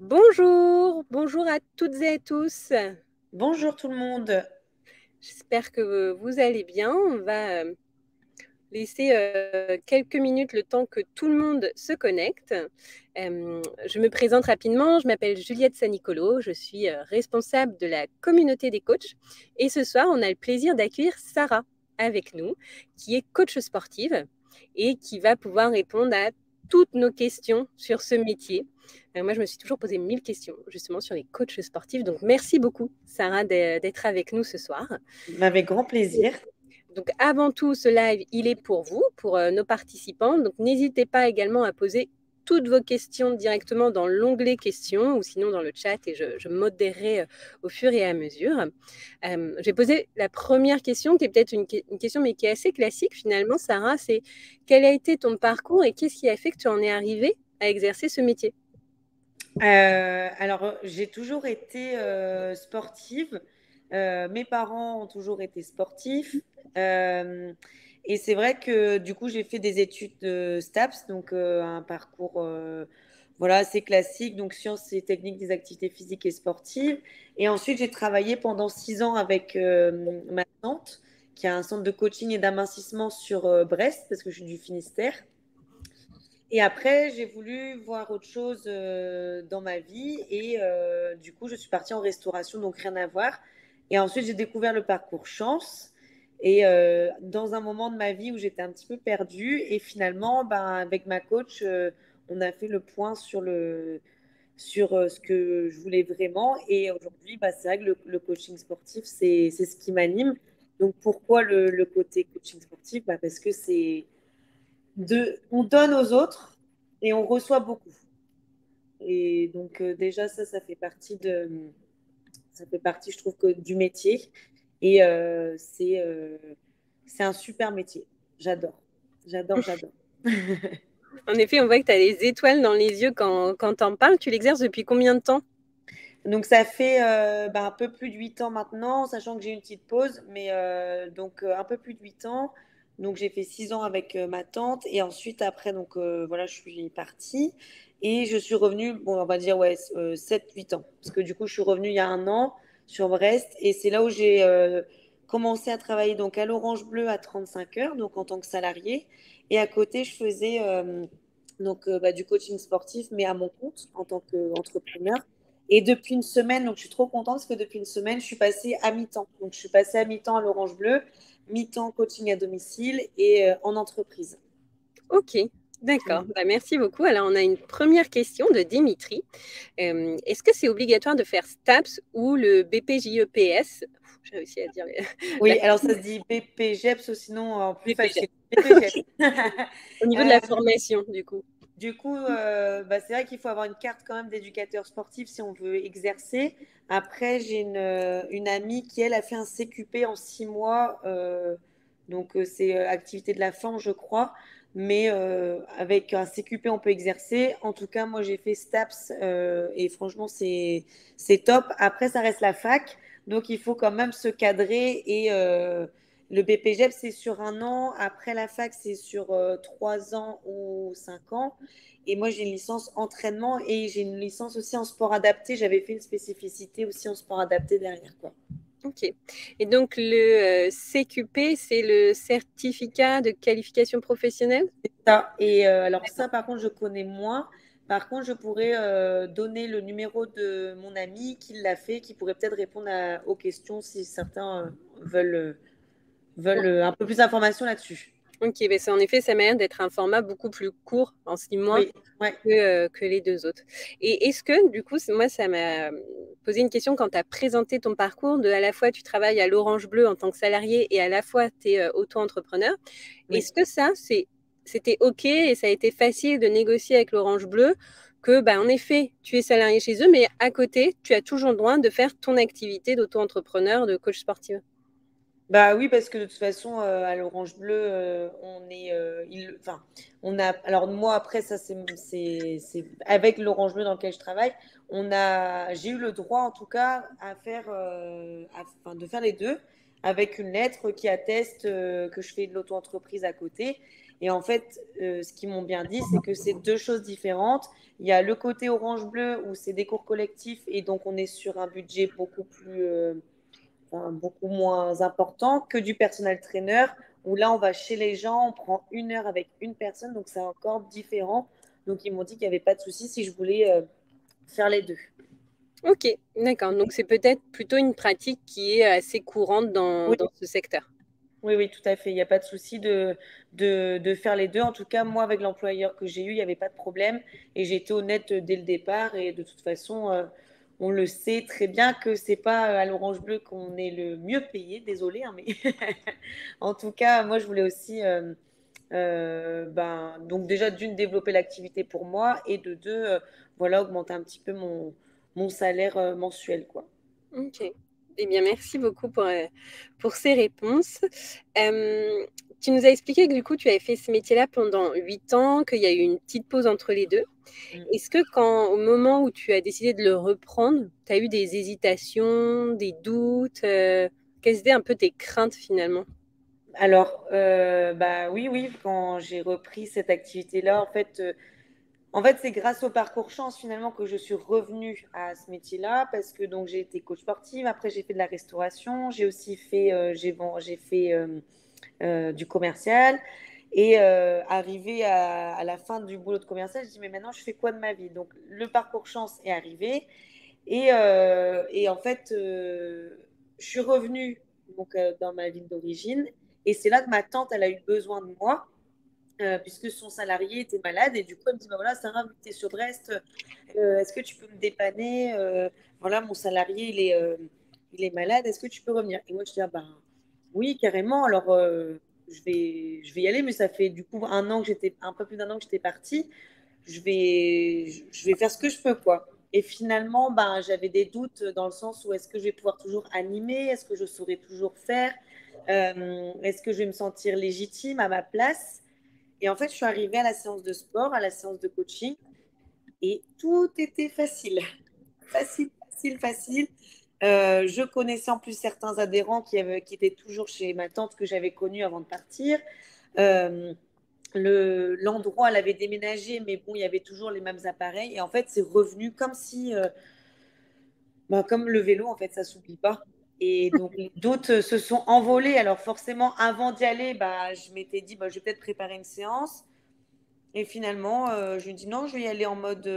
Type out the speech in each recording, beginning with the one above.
Bonjour, bonjour à toutes et à tous. Bonjour tout le monde. J'espère que vous allez bien. On va laisser quelques minutes le temps que tout le monde se connecte. Je me présente rapidement, je m'appelle Juliette Sanicolo, je suis responsable de la communauté des coachs. Et ce soir, on a le plaisir d'accueillir Sarah avec nous, qui est coach sportive et qui va pouvoir répondre à toutes nos questions sur ce métier. Moi, je me suis toujours posé 1000 questions justement sur les coachs sportifs. Donc, merci beaucoup, Sarah, d'être avec nous ce soir. Avec grand plaisir. Donc, avant tout, ce live, il est pour vous, pour nos participants. Donc, n'hésitez pas également à poser toutes vos questions directement dans l'onglet questions ou sinon dans le chat et je modérerai au fur et à mesure. Je vais poser la première question qui est peut-être une question mais qui est assez classique finalement, Sarah, c'est quel a été ton parcours et qu'est-ce qui a fait que tu en es arrivée à exercer ce métier? Alors, j'ai toujours été sportive. Mes parents ont toujours été sportifs. Euh, et c'est vrai que du coup, j'ai fait des études de STAPS, donc un parcours voilà, assez classique, donc sciences et techniques des activités physiques et sportives. Et ensuite, j'ai travaillé pendant 6 ans avec ma tante, qui a un centre de coaching et d'amincissement sur Brest, parce que je suis du Finistère. Et après, j'ai voulu voir autre chose dans ma vie et du coup, je suis partie en restauration, donc rien à voir. Et ensuite, j'ai découvert le parcours chance et dans un moment de ma vie où j'étais un petit peu perdue et finalement, ben, avec ma coach, on a fait le point sur ce que je voulais vraiment. Et aujourd'hui, bah, c'est vrai que le coaching sportif, c'est ce qui m'anime. Donc, pourquoi le côté coaching sportif? Bah, parce que on donne aux autres et on reçoit beaucoup. Et donc déjà ça fait ça fait partie, je trouve que du métier. Et c'est un super métier. J'adore, j'adore. En effet, on voit que tu as les étoiles dans les yeux quand tu en parles. Tu l'exerces depuis combien de temps? Donc ça fait un peu plus de 8 ans maintenant, sachant que j'ai une petite pause, mais donc un peu plus de 8 ans. Donc j'ai fait 6 ans avec ma tante et ensuite après, donc voilà, je suis partie et je suis revenue, bon, on va dire ouais, 7-8 ans. Parce que du coup, je suis revenue il y a un an sur Brest et c'est là où j'ai commencé à travailler donc à l'Orange Bleu à 35 heures, donc en tant que salarié. Et à côté, je faisais du coaching sportif, mais à mon compte en tant qu'entrepreneur. Et depuis une semaine, donc je suis trop contente parce que depuis une semaine, je suis passée à mi-temps. Donc je suis passée à mi-temps à l'Orange Bleu, mi-temps coaching à domicile et en entreprise. Ok, d'accord. Bah, merci beaucoup. Alors, on a une première question de Dimitri. Est-ce que c'est obligatoire de faire STAPS ou le BPJEPS? J'ai réussi à dire la Oui, alors ça se dit BPGEPS ou sinon en plus BPJEPS. facile. BPGEPS. Au niveau de Euh, la formation, du coup. Du coup, c'est vrai qu'il faut avoir une carte quand même d'éducateur sportif si on veut exercer. Après, j'ai une amie qui, elle, a fait un CQP en 6 mois. C'est activité de la forme, je crois. Mais avec un CQP, on peut exercer. En tout cas, moi, j'ai fait STAPS et franchement, c'est top. Après, ça reste la fac. Donc, il faut quand même se cadrer et le BPGEP, c'est sur un an. Après la fac, c'est sur 3 ans ou 5 ans. Et moi, j'ai une licence entraînement et j'ai une licence aussi en sport adapté. J'avais fait une spécificité aussi en sport adapté derrière, quoi. Ok. Et donc, le CQP, c'est le certificat de qualification professionnelle? Ça. Et alors ça, par contre, je connais moins. Par contre, je pourrais donner le numéro de mon ami qui l'a fait, qui pourrait peut-être répondre aux questions si certains veulent un peu plus d'informations là-dessus. Ok, ben en effet, ça m'a l'air d'être un format beaucoup plus court en 6 mois Oui, ouais. que les deux autres. Et est-ce que, du coup, moi, ça m'a posé une question quand tu as présenté ton parcours de à la fois tu travailles à l'Orange Bleu en tant que salarié et à la fois tu es auto-entrepreneur. Oui. Est-ce que c'était OK et ça a été facile de négocier avec l'Orange Bleu que, bah, en effet, tu es salarié chez eux, mais à côté, tu as toujours le droit de faire ton activité d'auto-entrepreneur, de coach sportif? Bah oui, parce que de toute façon, à l'Orange Bleu, enfin, on a, alors moi après ça, c'est avec l'Orange Bleu dans lequel je travaille, j'ai eu le droit en tout cas à faire, enfin, de faire les deux, avec une lettre qui atteste que je fais de l'auto-entreprise à côté. Et en fait, ce qu'ils m'ont bien dit, c'est que c'est deux choses différentes. Il y a le côté orange-bleu où c'est des cours collectifs et donc on est sur un budget beaucoup moins important que du personnel trainer où là, on va chez les gens, on prend 1 heure avec une personne, donc c'est encore différent. Donc, ils m'ont dit qu'il n'y avait pas de souci si je voulais faire les deux. Ok, d'accord. Donc c'est peut-être plutôt une pratique qui est assez courante Oui, dans ce secteur. oui, oui, tout à fait. Il n'y a pas de souci de faire les deux. En tout cas, moi, avec l'employeur que j'ai eu, il n'y avait pas de problème. Et j'ai été honnête dès le départ. Et de toute façon, on le sait très bien que c'est pas à l'Orange Bleu qu'on est le mieux payé. Désolée, hein, mais en tout cas, moi, je voulais aussi, donc déjà d'une, développer l'activité pour moi et de deux, voilà, augmenter un petit peu mon salaire mensuel, quoi. Ok. Eh bien, merci beaucoup pour ces réponses. Euh, Tu nous as expliqué que du coup, tu avais fait ce métier-là pendant 8 ans, qu'il y a eu une petite pause entre les deux. Mm. Est-ce que au moment où tu as décidé de le reprendre, tu as eu des hésitations, des doutes quelles étaient un peu tes craintes finalement? Alors, bah oui, oui, quand j'ai repris cette activité-là, en fait, c'est grâce au parcours chance finalement que je suis revenue à ce métier-là parce que donc j'ai été coach sportive, après j'ai fait de la restauration, j'ai aussi fait, j'ai fait du commercial et arrivé à la fin du boulot de commercial, je dis mais maintenant je fais quoi de ma vie? Donc le parcours chance est arrivé et en fait je suis revenue donc dans ma ville d'origine et c'est là que ma tante elle a eu besoin de moi puisque son salarié était malade. Et du coup, elle me dit, bah voilà, Sarah, vu que tu es sur Brest, est-ce que tu peux me dépanner voilà, mon salarié, il est malade, est-ce que tu peux revenir? Et moi, je dis, ah ben oui, carrément. Alors, je vais y aller, mais ça fait du coup un peu plus d'1 an que j'étais partie. Je vais faire ce que je peux, quoi. Et finalement, ben, j'avais des doutes dans le sens où est-ce que je vais pouvoir toujours animer? Est-ce que je saurai toujours faire? Est-ce que je vais me sentir légitime à ma place? Et en fait, je suis arrivée à la séance de sport, à la séance de coaching, et tout était facile. Facile, facile, facile. Je connaissais en plus certains adhérents qui étaient toujours chez ma tante que j'avais connue avant de partir. Euh, L'endroit, elle avait déménagé, mais bon, il y avait toujours les mêmes appareils. Et en fait, c'est revenu comme si, comme le vélo, en fait, ça s'oublie pas. Et donc, les doutes se sont envolés. Alors, forcément, avant d'y aller, bah, je m'étais dit, bah, je vais peut-être préparer une séance. Et finalement, je lui ai dit non, je vais y aller en mode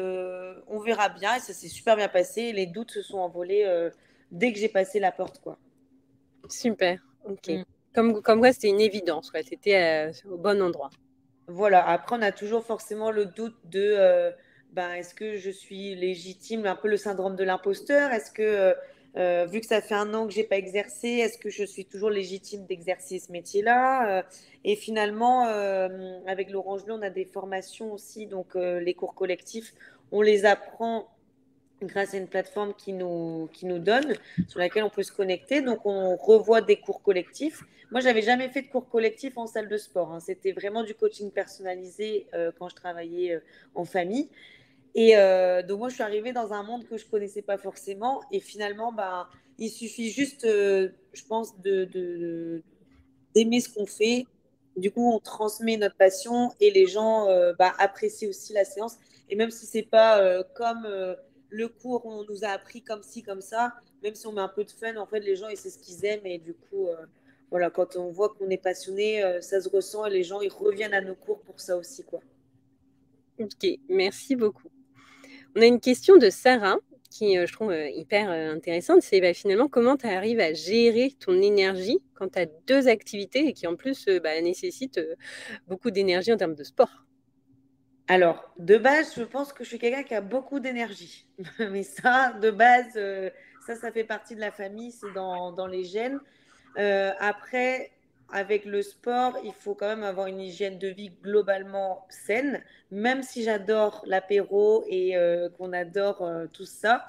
on verra bien. Et ça s'est super bien passé. Et les doutes se sont envolés dès que j'ai passé la porte, quoi. Super, ok. Mm. Comme quoi, c'était une évidence, quoi. C'était au bon endroit. Voilà. Après, on a toujours forcément le doute de ben, est-ce que je suis légitime, un peu le syndrome de l'imposteur. Est-ce que, vu que ça fait 1 an que j'ai pas exercé, est-ce que je suis toujours légitime d'exercer ce métier-là? Et finalement, avec l'Orange Bleu, on a des formations aussi, donc les cours collectifs, on les apprend grâce à une plateforme qui nous donne, sur laquelle on peut se connecter. Donc, on revoit des cours collectifs. Moi, j'avais jamais fait de cours collectifs en salle de sport, hein. C'était vraiment du coaching personnalisé quand je travaillais en famille. Et donc, moi, je suis arrivée dans un monde que je connaissais pas forcément. Et finalement, bah, il suffit juste, je pense, d'aimer ce qu'on fait. Du coup, on transmet notre passion et les gens bah, apprécient aussi la séance. Et même si c'est pas comme le cours où on nous a appris comme ci, comme ça, même si on met un peu de fun, en fait, les gens, ils savent ce qu'ils aiment. Et du coup, voilà, quand on voit qu'on est passionné, ça se ressent et les gens, ils reviennent à nos cours pour ça aussi, quoi. Ok, merci beaucoup. On a une question de Sarah qui, je trouve hyper intéressante. C'est bah, finalement comment tu arrives à gérer ton énergie quand tu as deux activités et qui en plus bah, nécessitent beaucoup d'énergie en termes de sport. Alors, de base, je pense que je suis quelqu'un qui a beaucoup d'énergie. Mais ça, de base, ça fait partie de la famille, c'est dans les gènes. Après, avec le sport, il faut quand même avoir une hygiène de vie globalement saine, même si j'adore l'apéro et qu'on adore tout ça.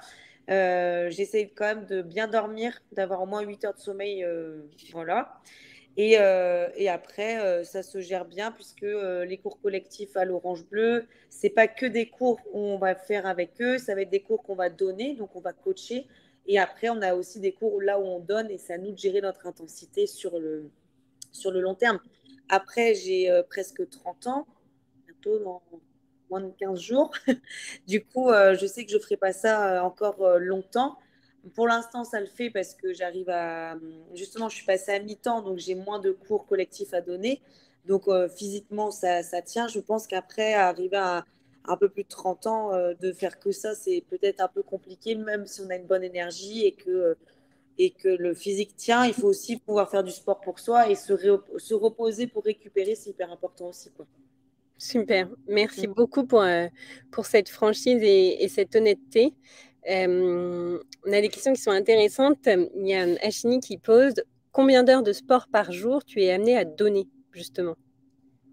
J'essaie quand même de bien dormir, d'avoir au moins 8 heures de sommeil, voilà. Et après, ça se gère bien puisque les cours collectifs à l'Orange Bleu, c'est pas que des cours où on va faire avec eux, ça va être des cours qu'on va donner, donc on va coacher. Et après, on a aussi des cours là où on donne et c'est à nous de gérer notre intensité sur le long terme. Après, j'ai presque 30 ans, bientôt dans moins de 15 jours. Du coup, je sais que je ne ferai pas ça encore longtemps. Pour l'instant, ça le fait parce que j'arrive à... Justement, je suis passée à mi-temps, donc j'ai moins de cours collectifs à donner. Donc, physiquement, ça tient. Je pense qu'après, arriver à un peu plus de 30 ans, de faire que ça, c'est peut-être un peu compliqué, même si on a une bonne énergie et que le physique tient. Il faut aussi pouvoir faire du sport pour soi et se reposer pour récupérer, c'est hyper important aussi, quoi. Super. Merci Mm. beaucoup pour cette franchise et cette honnêteté. On a des questions qui sont intéressantes. Il y a Achini qui pose combien d'heures de sport par jour tu es amené à donner, justement?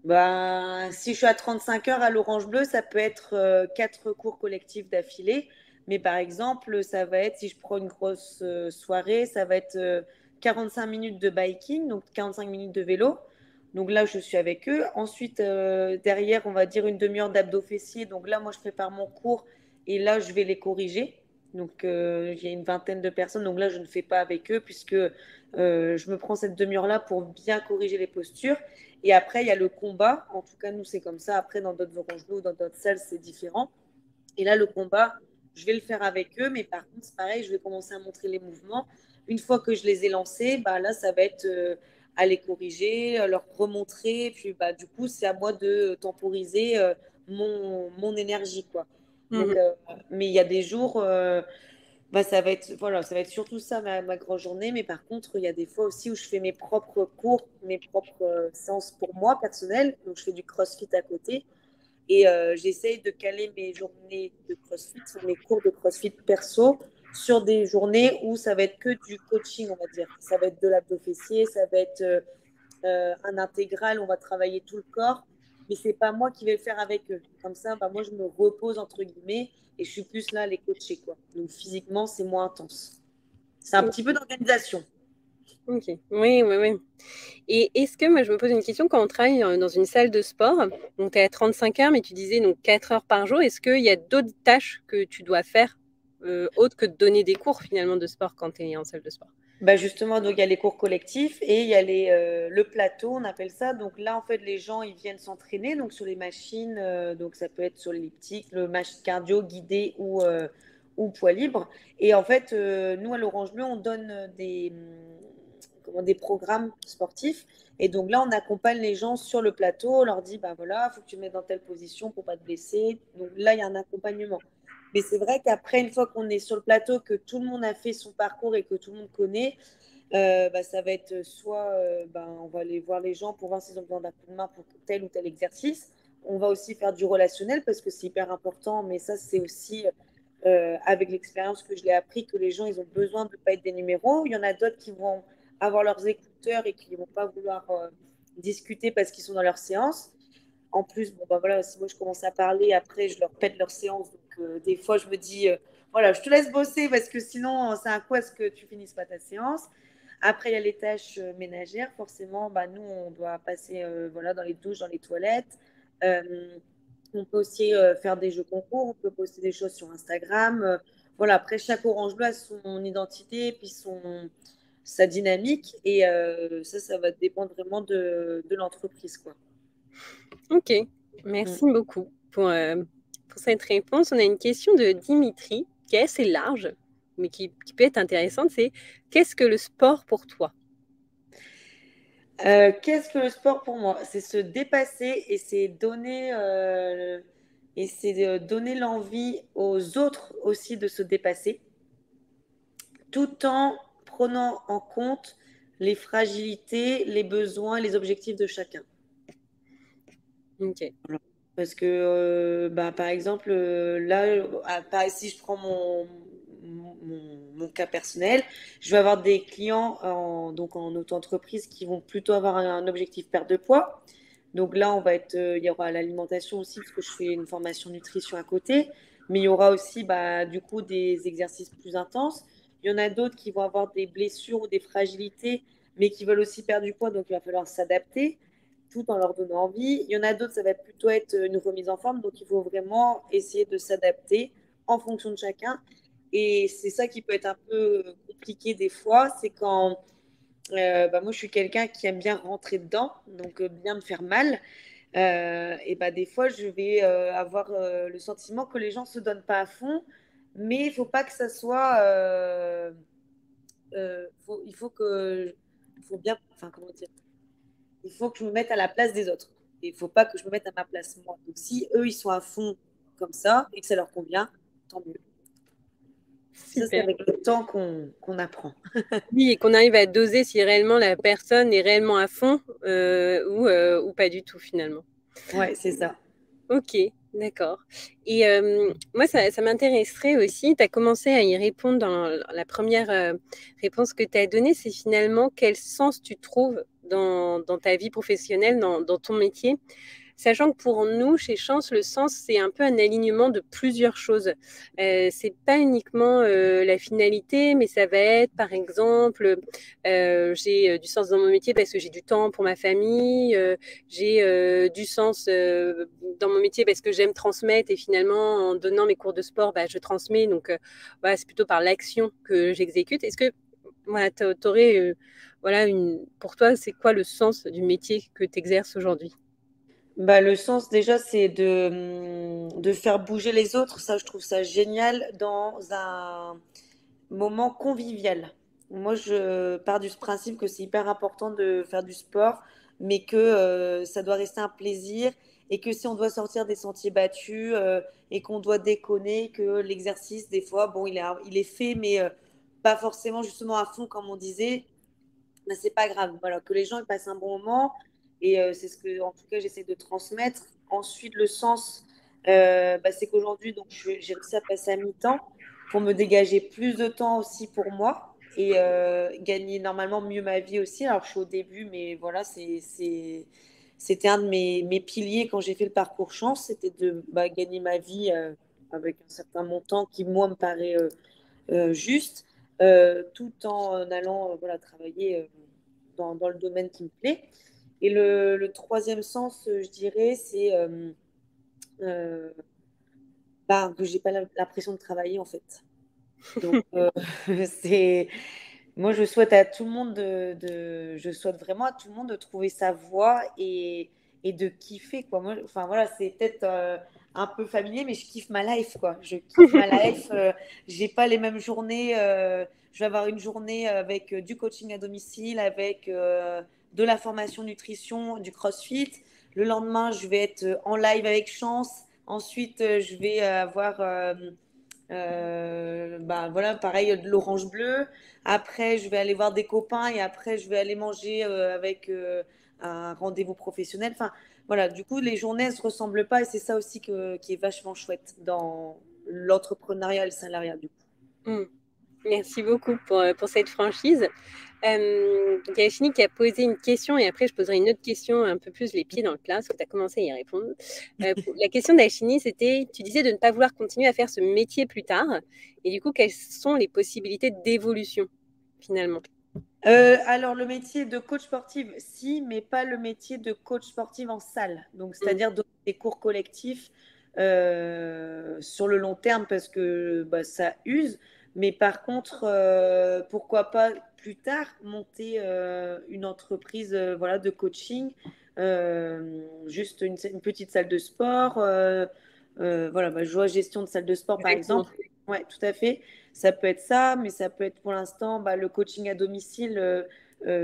Bah, si je suis à 35 heures à l'Orange Bleu, ça peut être 4 cours collectifs d'affilée. Mais par exemple, ça va être, si je prends une grosse soirée, ça va être 45 minutes de biking, donc 45 minutes de vélo. Donc là, je suis avec eux. Ensuite, derrière, on va dire une demi-heure d'abdos fessiers. Donc là, moi, je prépare mon cours et là, je vais les corriger. Donc, il y a une vingtaine de personnes. Donc là, je ne fais pas avec eux puisque je me prends cette demi-heure-là pour bien corriger les postures. Et après, il y a le combat. En tout cas, nous, c'est comme ça. Après, dans d'autres oranges bleues ou dans d'autres salles, c'est différent. Et là, le combat, je vais le faire avec eux. Mais par contre, c'est pareil, je vais commencer à montrer les mouvements. Une fois que je les ai lancés, bah, là, ça va être à les corriger, leur remontrer. Et puis, bah, du coup, c'est à moi de temporiser mon énergie, quoi. Donc, Mhm. mais il y a des jours, bah, ça va être, voilà, ça va être surtout ça ma grande journée. Mais par contre, il y a des fois aussi où je fais mes propres cours, mes propres séances pour moi personnelles. Donc, je fais du CrossFit à côté. Et j'essaye de caler mes journées de CrossFit, mes cours de CrossFit perso, sur des journées où ça va être que du coaching, on va dire. Ça va être de l'abdos fessier, ça va être un intégral, on va travailler tout le corps, mais c'est pas moi qui vais le faire avec eux. Comme ça, bah, moi, je me repose, entre guillemets, et je suis plus là à les coacher, quoi. Donc, physiquement, c'est moins intense. C'est un petit peu d'organisation. Ok, oui, oui, oui. Et est-ce que, moi, je me pose une question, quand on travaille dans une salle de sport, donc tu es à 35 heures, mais tu disais donc 4 heures par jour, est-ce qu'il y a d'autres tâches que tu dois faire, autres que de donner des cours finalement de sport quand tu es en salle de sport? Bah justement, donc il y a les cours collectifs et il y a le plateau, on appelle ça. Donc là, en fait, les gens, ils viennent s'entraîner donc sur les machines. Donc ça peut être sur l'elliptique, le machine cardio guidé ou poids libre. Et en fait, nous, à l'Orange Bleu, on donne des programmes sportifs. Et donc là, on accompagne les gens sur le plateau. On leur dit, bah voilà, il faut que tu te mettes dans telle position pour pas te blesser. Donc là, il y a un accompagnement. Mais c'est vrai qu'après, une fois qu'on est sur le plateau, que tout le monde a fait son parcours et que tout le monde connaît, bah, ça va être soit on va aller voir les gens pour voir s'ils ont besoin d'un coup de main pour tel ou tel exercice. On va aussi faire du relationnel parce que c'est hyper important, mais ça, c'est aussi avec l'expérience que je l'ai appris que les gens, ils ont besoin de ne pas être des numéros. Il y en a d'autres qui vont avoir leurs écouteurs et qui ne vont pas vouloir discuter parce qu'ils sont dans leur séance. En plus, bon, bah voilà, si moi je commence à parler, après je leur pète leur séance. Donc, des fois, je me dis, voilà, je te laisse bosser parce que sinon, c'est un coup à ce que tu finisses pas ta séance. Après, il y a les tâches ménagères. Forcément, bah, nous, on doit passer voilà, dans les douches, dans les toilettes. Euh, on peut aussi faire des jeux concours, on peut poster des choses sur Instagram. Voilà, après, chaque Orange Bleu a son identité, puis sa dynamique. Et ça va dépendre vraiment de l'entreprise, quoi. Ok, Mm. merci beaucoup pour cette réponse. On a une question de Dimitri qui est assez large, mais qui peut être intéressante. C'est qu'est-ce que le sport pour toi? Qu'est-ce que le sport pour moi? C'est se dépasser et c'est donner l'envie aux autres aussi de se dépasser, tout en prenant en compte les fragilités, les besoins, les objectifs de chacun. Ok. Parce que, bah, par exemple, là, si je prends mon cas personnel, je vais avoir des clients donc en auto-entreprise qui vont plutôt avoir un objectif perte de poids. Donc là, il y aura l'alimentation aussi, parce que je fais une formation nutrition à côté. Mais il y aura aussi, bah, du coup, des exercices plus intenses. Il y en a d'autres qui vont avoir des blessures ou des fragilités, mais qui veulent aussi perdre du poids, donc il va falloir s'adapter tout en leur donnant envie. Il y en a d'autres, ça va plutôt être une remise en forme. Donc, il faut vraiment essayer de s'adapter en fonction de chacun. Et c'est ça qui peut être un peu compliqué des fois, c'est quand Moi, je suis quelqu'un qui aime bien rentrer dedans, donc bien me faire mal. Des fois, je vais avoir le sentiment que les gens se donnent pas à fond, mais il faut pas que ça soit. Il faut que, il faut bien, enfin comment dire, il faut que je me mette à la place des autres. Il faut pas que je me mette à ma place moi. Donc si eux ils sont à fond comme ça et que ça leur convient, tant mieux. Ça c'est Super. avec le temps qu'on apprend. Oui, et qu'on arrive à doser si réellement la personne est réellement à fond ou pas du tout finalement. Ouais, c'est ça. Ok, d'accord. Et moi, ça m'intéresserait aussi, tu as commencé à y répondre dans la première réponse que tu as donnée, c'est finalement quel sens tu trouves dans ta vie professionnelle, dans ton métier. Sachant que pour nous, chez Chance, le sens, c'est un peu un alignement de plusieurs choses. C'est pas uniquement la finalité, mais ça va être, par exemple, j'ai du sens dans mon métier parce que j'ai du temps pour ma famille, j'ai du sens dans mon métier parce que j'aime transmettre et finalement, en donnant mes cours de sport, bah, je transmets. Donc, voilà, c'est plutôt par l'action que j'exécute. Est-ce que voilà, tu aurais, voilà, pour toi, c'est quoi le sens du métier que tu exerces aujourd'hui? Le sens déjà, c'est de faire bouger les autres. Ça, je trouve ça génial dans un moment convivial. Moi, je pars du principe que c'est hyper important de faire du sport, mais que ça doit rester un plaisir et que si on doit sortir des sentiers battus et qu'on doit déconner, que l'exercice, des fois, bon, il est fait, mais pas forcément justement à fond, comme on disait, mais c'est pas grave. Voilà, que les gens ils passent un bon moment et c'est ce que, en tout cas, j'essaie de transmettre. Ensuite, le sens, c'est qu'aujourd'hui, donc, j'ai réussi à passer à mi-temps pour me dégager plus de temps aussi pour moi et gagner normalement mieux ma vie aussi. Alors, je suis au début, mais voilà, c'était un de mes piliers quand j'ai fait le parcours chance, c'était de gagner ma vie avec un certain montant qui, moi, me paraît juste, tout en allant voilà, travailler dans le domaine qui me plaît. Et le troisième sens, je dirais, c'est euh, que j'ai pas l'impression de travailler en fait. Donc, c'est moi, je souhaite à tout le monde je souhaite vraiment à tout le monde de trouver sa voie et de kiffer, quoi. Moi, enfin, voilà, c'est peut-être un peu familier, mais je kiffe ma life, quoi. Je kiffe ma life. J'ai pas les mêmes journées. Je vais avoir une journée avec du coaching à domicile, avec de la formation nutrition, du CrossFit. Le lendemain, je vais être en live avec Chance. Ensuite, je vais avoir voilà, pareil, de l'orange bleu. Après, je vais aller voir des copains et après, je vais aller manger avec un rendez-vous professionnel. Enfin, voilà, du coup, les journées ne se ressemblent pas et c'est ça aussi qui est vachement chouette dans l'entrepreneuriat et le salariat, du coup. Mm. Merci beaucoup pour cette franchise. Il y a Chini qui a posé une question et après je poserai une autre question un peu plus les pieds dans le plat parce que tu as commencé à y répondre. La question d'Achini, c'était, tu disais de ne pas vouloir continuer à faire ce métier plus tard et du coup, quelles sont les possibilités d'évolution finalement? Alors, le métier de coach sportif, si, mais pas le métier de coach sportif en salle. Donc, Mm. c'est-à-dire donner des cours collectifs sur le long terme parce que ça use. Mais par contre, pourquoi pas plus tard monter une entreprise voilà, de coaching, juste une petite salle de sport. Voilà, je vois gestion de salle de sport par Exactement. exemple. Ouais, tout à fait. Ça peut être ça, mais ça peut être pour l'instant le coaching à domicile.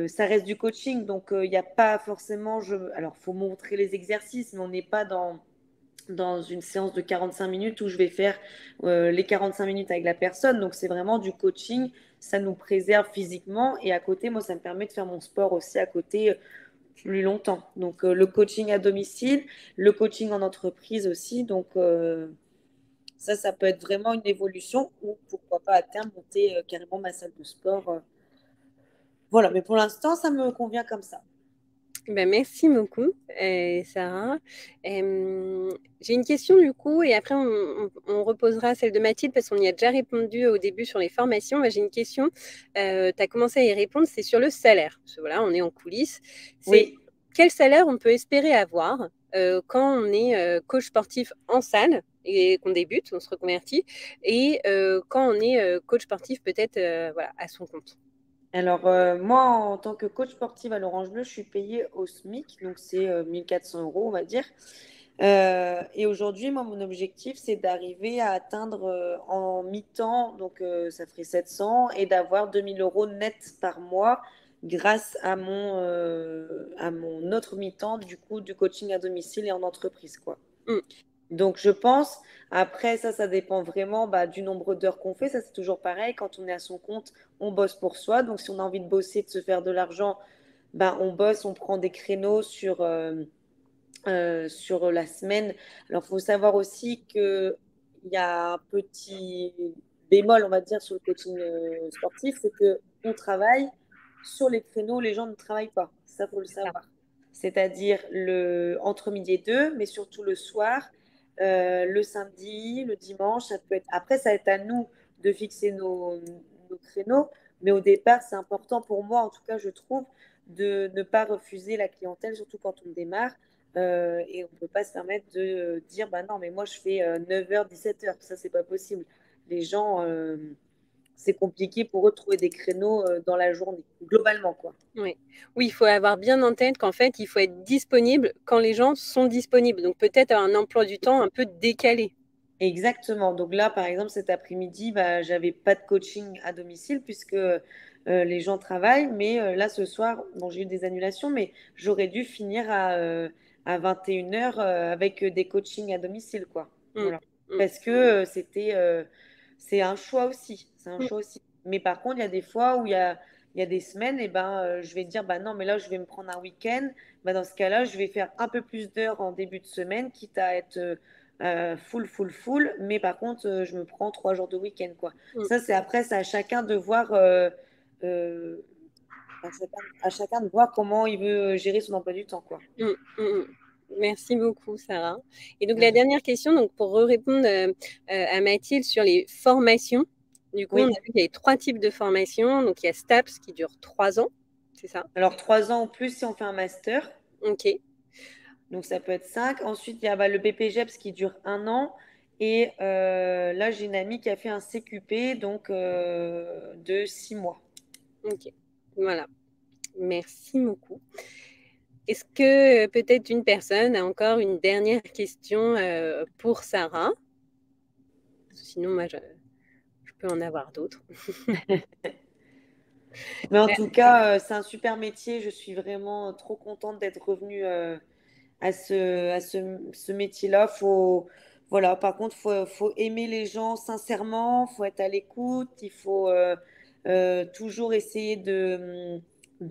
Ça reste du coaching, donc il n'y a pas forcément. Alors, faut montrer les exercices, mais on n'est pas dans une séance de 45 minutes où je vais faire les 45 minutes avec la personne. Donc, c'est vraiment du coaching. Ça nous préserve physiquement et à côté, moi, ça me permet de faire mon sport aussi à côté plus longtemps. Donc, le coaching à domicile, le coaching en entreprise aussi. Donc, ça peut être vraiment une évolution ou pourquoi pas à terme monter carrément ma salle de sport. Voilà, mais pour l'instant, ça me convient comme ça. Ben, merci beaucoup, Sarah. J'ai une question du coup, et après on reposera celle de Mathilde parce qu'on y a déjà répondu au début sur les formations. Moi, j'ai une question, tu as commencé à y répondre, c'est sur le salaire. Parce que, voilà, on est en coulisses. C'est Oui. quel salaire on peut espérer avoir quand on est coach sportif en salle et qu'on débute, on se reconvertit, et quand on est coach sportif peut-être voilà, à son compte. Alors, moi, en tant que coach sportive à l'Orange Bleu, je suis payée au SMIC, donc c'est 1 400 euros, on va dire. Et aujourd'hui, moi, mon objectif, c'est d'arriver à atteindre en mi-temps, donc ça ferait 700, et d'avoir 2 000 euros net par mois grâce à mon autre mi-temps, du coup, du coaching à domicile et en entreprise, quoi. Mm. Donc, je pense, après, ça dépend vraiment bah, du nombre d'heures qu'on fait. Ça, c'est toujours pareil. Quand on est à son compte, on bosse pour soi. Donc, si on a envie de bosser, de se faire de l'argent, bah, on bosse, on prend des créneaux sur la semaine. Alors, il faut savoir aussi qu'il y a un petit bémol, on va dire, sur le coaching sportif, c'est que on travaille sur les créneaux où les gens ne travaillent pas. Ça, faut le C'est ça. savoir. C'est-à-dire entre midi et deux, mais surtout le soir, le samedi, le dimanche. Ça peut être... Après, ça va être à nous de fixer nos créneaux, mais au départ, c'est important pour moi, en tout cas, je trouve, de ne pas refuser la clientèle, surtout quand on démarre. Et on ne peut pas se permettre de dire, bah non, mais moi je fais 9h, 17h. Ça, c'est pas possible. Les gens, c'est compliqué pour eux de trouver des créneaux dans la journée, globalement, quoi. Oui. Oui, il faut avoir bien en tête qu'en fait, il faut être disponible quand les gens sont disponibles. Donc peut-être un emploi du temps un peu décalé. Exactement. Donc là, par exemple, cet après-midi, bah, j'avais pas de coaching à domicile puisque les gens travaillent. Mais là, ce soir, bon, j'ai eu des annulations, mais j'aurais dû finir à 21h avec des coachings à domicile, quoi. Mm. Voilà. Mm. Parce que c'est un choix aussi. C'est un Mm. choix aussi. Mais par contre, il y a des fois où il y a des semaines, et ben, je vais dire, bah non, mais là, je vais me prendre un week-end. Bah, dans ce cas-là, je vais faire un peu plus d'heures en début de semaine, quitte à être full. Mais par contre, je me prends 3 jours de week-end, quoi. Mm. Ça, c'est après, c'est à chacun de voir, euh, à chacun de voir comment il veut gérer son emploi du temps, quoi. Mm. Mm. Mm. Merci beaucoup, Sarah. Et donc, De la rien. dernière question, donc, pour répondre à Mathilde sur les formations, du coup, on a Oui. vu qu'il y avait trois types de formations. Donc, il y a STAPS qui dure 3 ans, c'est ça? Alors, 3 ans ou plus si on fait un master. Ok, Donc, ça peut être 5. Ensuite, il y a bah, le BPGEPS qui dure 1 an. Et là, j'ai une amie qui a fait un CQP, donc de 6 mois. ok. Voilà. Merci beaucoup. Est-ce que peut-être une personne a encore une dernière question pour Sarah? Sinon, moi, je peux en avoir d'autres. Mais en tout cas, c'est un super métier. Je suis vraiment trop contente d'être revenue à ce métier-là. Voilà, par contre, faut aimer les gens sincèrement, faut être à l'écoute, il faut toujours essayer de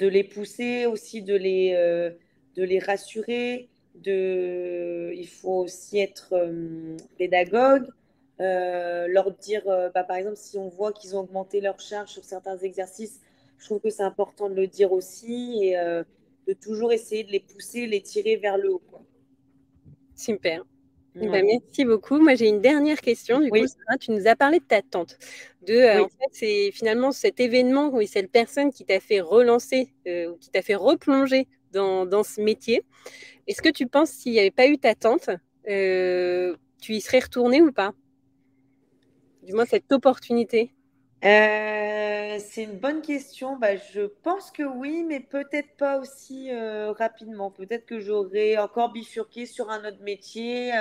les pousser, aussi de les rassurer. Il faut aussi être pédagogue, leur dire, bah, par exemple, si on voit qu'ils ont augmenté leur charge sur certains exercices, je trouve que c'est important de le dire aussi et de toujours essayer de les pousser, les tirer vers le haut, quoi. Super. Eh ben, Ouais. merci beaucoup. Moi, j'ai une dernière question. Du coup, Oui, Sarah, tu nous as parlé de ta tante. En oui. fait, c'est finalement cet événement ou cette personne qui t'a fait relancer, ou qui t'a fait replonger dans ce métier. Est-ce que tu penses s'il n'y avait pas eu ta tante, tu y serais retournée ou pas? Du moins, cette opportunité. C'est une bonne question. Bah, je pense que oui, mais peut-être pas aussi rapidement. Peut-être que j'aurais encore bifurqué sur un autre métier.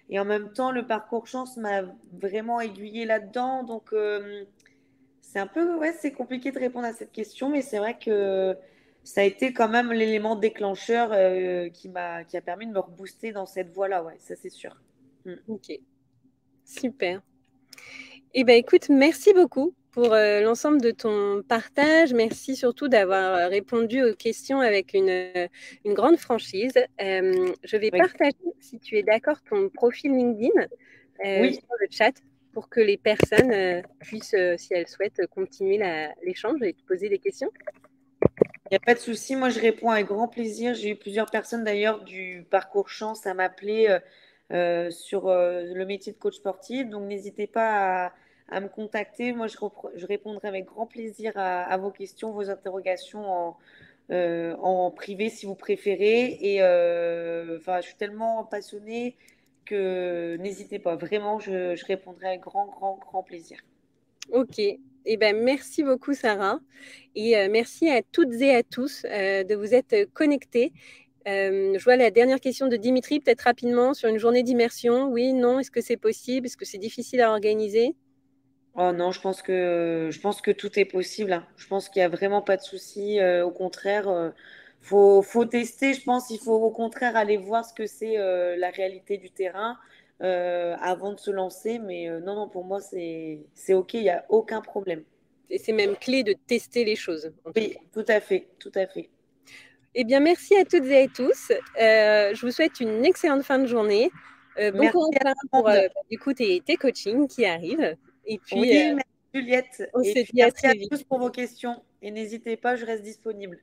Et en même temps, le parcours chance m'a vraiment aiguillée là-dedans. Donc, c'est un peu, ouais, c'est compliqué de répondre à cette question, mais c'est vrai que ça a été quand même l'élément déclencheur qui a permis de me rebooster dans cette voie-là. Ouais, ça c'est sûr. Mm. Ok, super. Eh ben, écoute, merci beaucoup pour l'ensemble de ton partage. Merci surtout d'avoir répondu aux questions avec une grande franchise. Je vais Avec- partager, si tu es d'accord, ton profil LinkedIn Oui, sur le chat pour que les personnes puissent, si elles souhaitent, continuer l'échange et te poser des questions. il n'y a pas de souci. Moi, je réponds avec grand plaisir. J'ai eu plusieurs personnes d'ailleurs du parcours chance à m'appeler sur le métier de coach sportif. Donc, n'hésitez pas à me contacter. Moi, je répondrai avec grand plaisir à vos questions, vos interrogations en privé si vous préférez. Et enfin, je suis tellement passionnée que n'hésitez pas. Vraiment, je répondrai avec grand, grand, grand plaisir. Ok. Eh ben, merci beaucoup, Sarah. Et merci à toutes et à tous de vous être connectés. Je vois la dernière question de Dimitri, peut-être rapidement, sur une journée d'immersion. Oui, non, est-ce que c'est possible? Est-ce que c'est difficile à organiser? Oh non, je pense que tout est possible, hein. Je pense qu'il n'y a vraiment pas de souci. Au contraire, faut tester. Je pense qu'il faut au contraire aller voir ce que c'est la réalité du terrain avant de se lancer. Mais non, non, pour moi, c'est OK, il n'y a aucun problème. Et c'est même clé de tester les choses, en tout Oui, cas. tout à fait, tout à fait. Eh bien, merci à toutes et à tous. Je vous souhaite une excellente fin de journée. Bon Merci courage à Sarah, tout pour le monde. du coup, tes coachings qui arrivent. Et puis, Oui, merci Juliette. on Et se puis dit à merci à très vite. tous pour vos questions. Et n'hésitez pas, je reste disponible.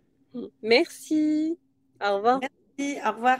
Merci. Au revoir. Merci, au revoir.